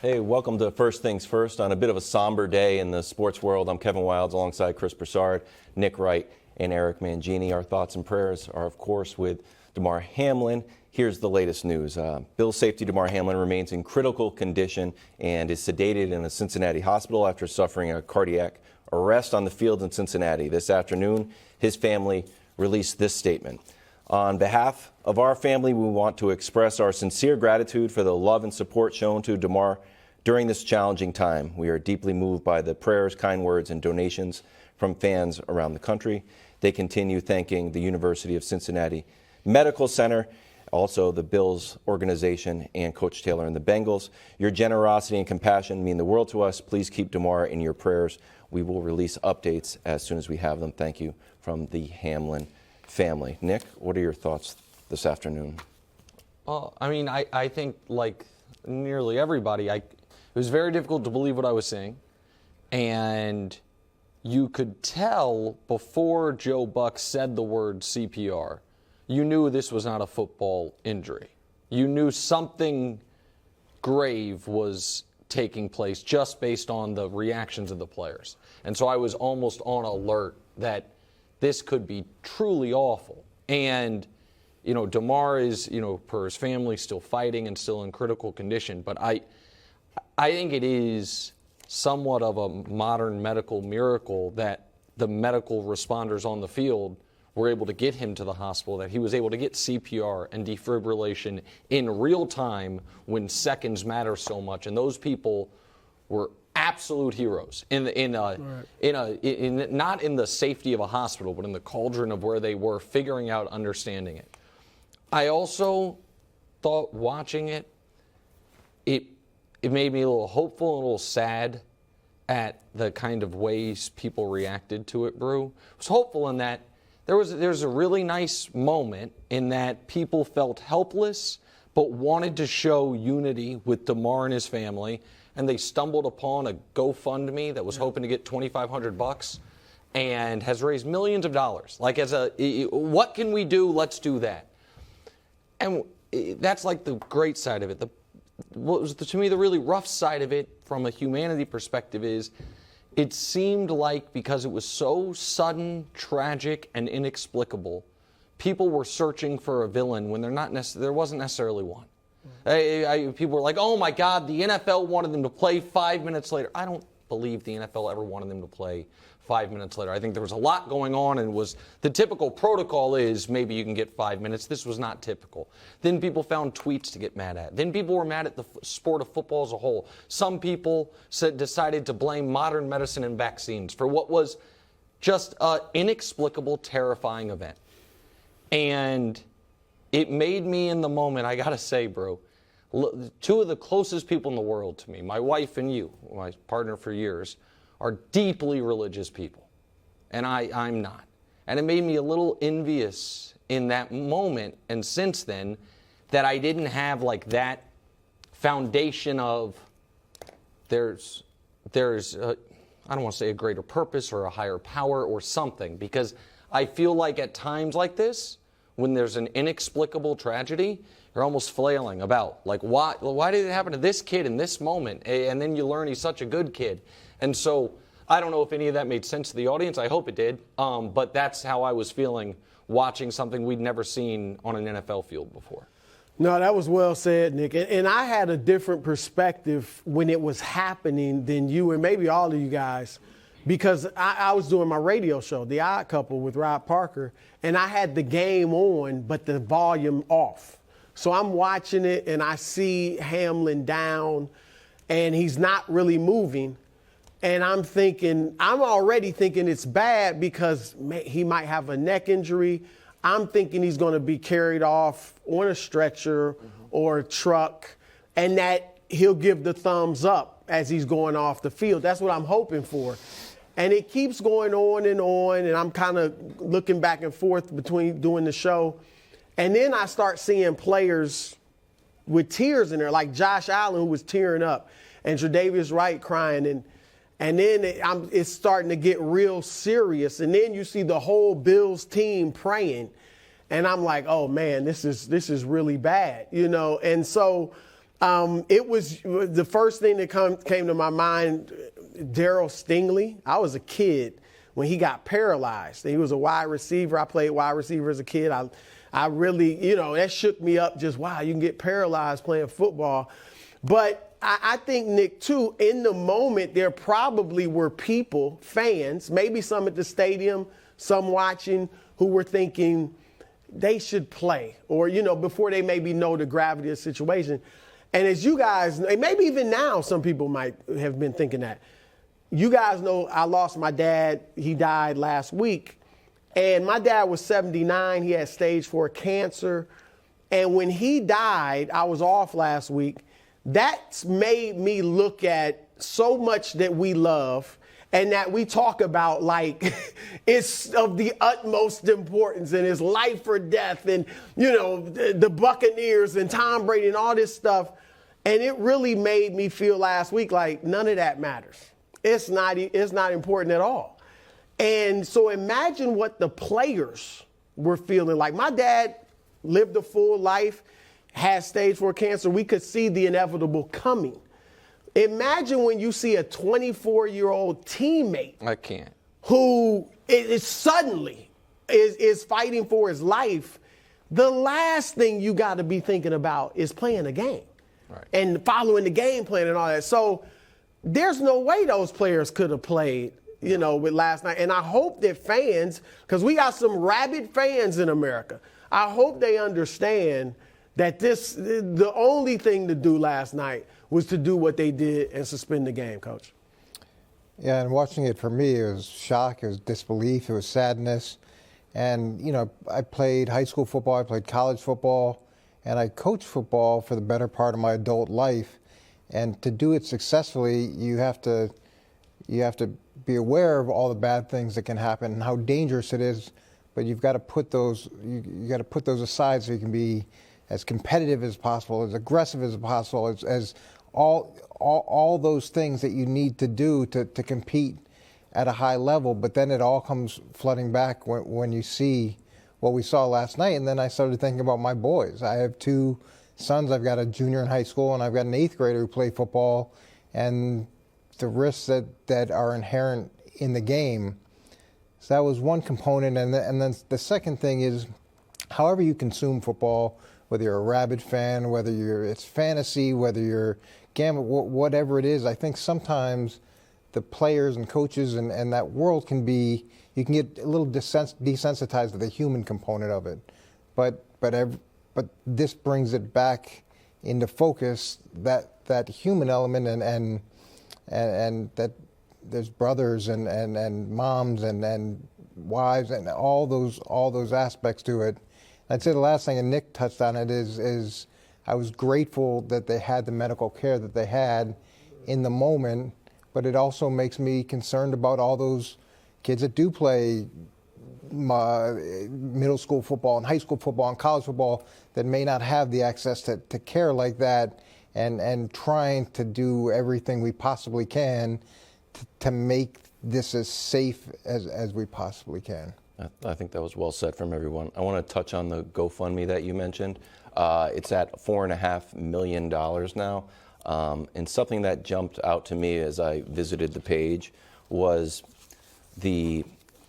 Hey, welcome to First Things First on a bit of a somber day in the sports world. I'm Kevin Wildes alongside Chris Broussard, Nick Wright, and Eric Mangini. Our thoughts and prayers are, of course, with Damar Hamlin. Here's the latest news. Bills safety Damar Hamlin remains in critical condition and is sedated in a Cincinnati hospital after suffering a cardiac arrest on the field in Cincinnati. This afternoon, his family released this statement. On behalf of our family, we want to express our sincere gratitude for the love and support shown to Damar during this challenging time. We are deeply moved by the prayers, kind words, and donations from fans around the country. They continue thanking the University of Cincinnati Medical Center, also the Bills organization, and Coach Taylor and the Bengals. Your generosity and compassion mean the world to us. Please keep Damar in your prayers. We will release updates as soon as we have them. Thank you from the Hamlin family. Nick, what are your thoughts this afternoon? Well, I mean, I think like nearly everybody, it was very difficult to believe what I was seeing. And you could tell before Joe Buck said the word CPR, you knew this was not a football injury. You knew something grave was taking place just based on the reactions of the players. And so I was almost on alert that this could be truly awful. And, you know, Damar is, per his family, still fighting and still in critical condition. But I think it is somewhat of a modern medical miracle that the medical responders on the field were able to get him to the hospital, that he was able to get CPR and defibrillation in real time when seconds matter so much. And those people were absolute heroes not in the safety of a hospital, but in the cauldron of where they were, figuring out, understanding it. I also thought watching it made me a little hopeful and a little sad at the kind of ways people reacted to it, Brew. I was hopeful in that there's a really nice moment in that people felt helpless but wanted to show unity with Damar and his family, and they stumbled upon a GoFundMe that was hoping to get $2,500 and has raised millions of dollars. Like, what can we do? Let's do that. And that's like the great side of it. What was, to me, the really rough side of it from a humanity perspective is it seemed like because it was so sudden, tragic, and inexplicable, people were searching for a villain when there wasn't necessarily one. People were like, oh my God, the NFL wanted them to play 5 minutes later. I don't believe the NFL ever wanted them to play 5 minutes later. I think there was a lot going on, and the typical protocol is maybe you can get 5 minutes. This was not typical. Then people found tweets to get mad at. Then people were mad at the sport of football as a whole. Some people decided to blame modern medicine and vaccines for what was just an inexplicable, terrifying event. And it made me in the moment, I got to say, bro, two of the closest people in the world to me, my wife and you, my partner for years, are deeply religious people. And I'm not. And it made me a little envious in that moment and since then that I didn't have like that foundation of there's I don't want to say a greater purpose or a higher power or something, because I feel like at times like this, when there's an inexplicable tragedy, you're almost flailing about. Like, why did it happen to this kid in this moment? And then you learn he's such a good kid. And so I don't know if any of that made sense to the audience. I hope it did. But that's how I was feeling watching something we'd never seen on an NFL field before. No, that was well said, Nick. And I had a different perspective when it was happening than you and maybe all of you guys, because I was doing my radio show, The Odd Couple with Rob Parker, and I had the game on, but the volume off. So I'm watching it, and I see Hamlin down, and he's not really moving. And I'm already thinking it's bad because he might have a neck injury. I'm thinking he's going to be carried off on a stretcher or a truck, and that he'll give the thumbs up as he's going off the field. That's what I'm hoping for. And it keeps going on, and I'm kind of looking back and forth between doing the show. And then I start seeing players with tears in there, like Josh Allen, who was tearing up, and Tre'Davious Wright crying. And then it's starting to get real serious. And then you see the whole Bills team praying. And I'm like, oh, man, this is really bad, And so It was the first thing that came to my mind, Darryl Stingley. I was a kid when he got paralyzed. He was a wide receiver. I played wide receiver as a kid. I really, that shook me up just, wow, you can get paralyzed playing football. But I think, Nick, too, in the moment, there probably were people, fans, maybe some at the stadium, some watching, who were thinking they should play or, before they maybe know the gravity of the situation. And as you guys, maybe even now, some people might have been thinking that. You guys know I lost my dad. He died last week. And my dad was 79. He had stage 4 cancer. And when he died, I was off last week. That's made me look at so much that we love and that we talk about like it's of the utmost importance and it's life or death and, the Buccaneers and Tom Brady and all this stuff. And it really made me feel last week like none of that matters. It's not important at all. And so imagine what the players were feeling like. My dad lived a full life, had stage 4 cancer. We could see the inevitable coming. Imagine when you see a 24-year-old teammate. I can't. Who is suddenly is fighting for his life. The last thing you got to be thinking about is playing a game. Right. And following the game plan and all that. So there's no way those players could have played, with last night. And I hope that fans, because we got some rabid fans in America, I hope they understand that the only thing to do last night was to do what they did and suspend the game, Coach. Yeah, and watching it for me, it was shock, it was disbelief, it was sadness. And, I played high school football, I played college football, and I coached football for the better part of my adult life. And to do it successfully, you have to be aware of all the bad things that can happen and how dangerous it is. But you've got to put those aside so you can be as competitive as possible, as aggressive as possible, as all those things that you need to do to compete at a high level. But then it all comes flooding back when you see what we saw last night. And then I started thinking about my boys. I have 2 sons. I've got a junior in high school, and I've got an 8th grader who play football, and the risks that are inherent in the game. So that was one component. And then the second thing is, however you consume football, whether you're a rabid fan, whether it's fantasy, whether you're gambling, whatever it is, I think sometimes the players and coaches and that world you can get a little desensitized to the human component of it. But this brings it back into focus, that human element and that there's brothers and moms and wives and all those aspects to it. I'd say the last thing, and Nick touched on it, is I was grateful that they had the medical care that they had in the moment, but it also makes me concerned about all those kids that do play middle school football and high school football and college football that may not have the access to care like that, and trying to do everything we possibly can to make this as safe as we possibly can. I think that was well said from everyone. I want to touch on the GoFundMe that you mentioned. It's at $4.5 million now. And something that jumped out to me as I visited the page was the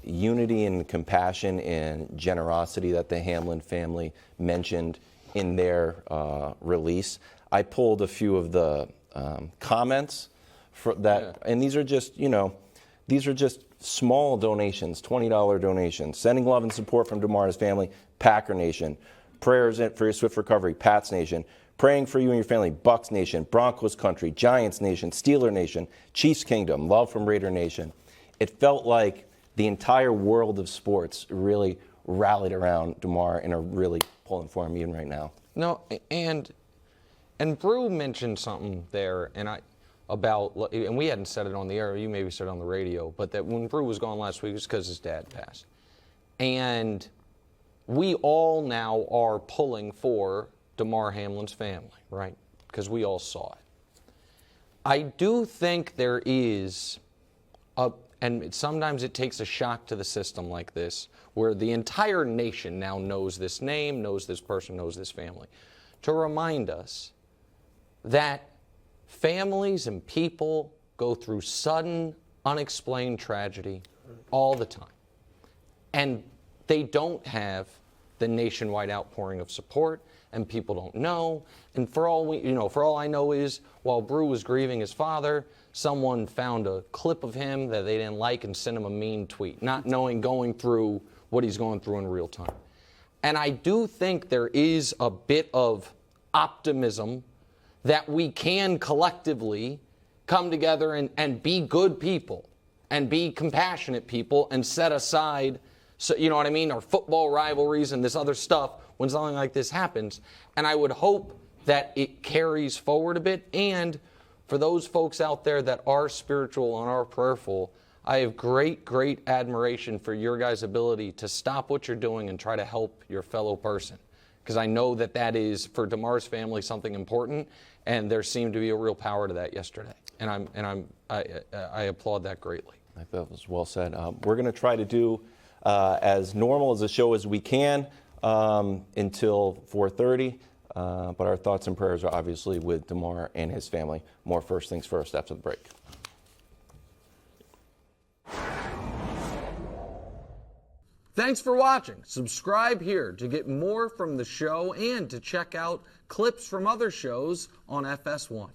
unity and compassion and generosity that the Hamlin family mentioned in their release. I pulled a few of the comments for that, and these are just, small donations, $20 donations. Sending love and support from Damar's family, Packer Nation. Prayers for your swift recovery, Pats Nation. Praying for you and your family, Bucks Nation, Broncos Country, Giants Nation, Steeler Nation, Chiefs Kingdom, love from Raider Nation. It felt like the entire world of sports really rallied around Damar and are really pulling for him even right now. No, and Brew mentioned something there, and we hadn't said it on the air, you maybe said it on the radio, but that when Brew was gone last week, it was because his dad passed. And we all now are pulling for Damar Hamlin's family, right? Because we all saw it. I do think there is and sometimes it takes a shock to the system like this, where the entire nation now knows this name, knows this person, knows this family, to remind us that families and people go through sudden, unexplained tragedy all the time. And they don't have the nationwide outpouring of support, and people don't know. And for all I know is, while Brew was grieving his father, someone found a clip of him that they didn't like and sent him a mean tweet, not knowing going through what he's going through in real time. And I do think there is a bit of optimism that we can collectively come together and be good people and be compassionate people and set aside, so, you know what I mean, our football rivalries and this other stuff when something like this happens. And I would hope that it carries forward a bit. And for those folks out there that are spiritual and are prayerful, I have great, great admiration for your guys' ability to stop what you're doing and try to help your fellow person. Because I know that that is, for Damar's family, something important, and there seemed to be a real power to that yesterday. And I applaud that greatly. I think that was well said. We're going to try to do as normal as a show as we can until 4:30. But our thoughts and prayers are obviously with Damar and his family. More First Things First after the break. Thanks for watching. Subscribe here to get more from the show and to check out clips from other shows on FS1.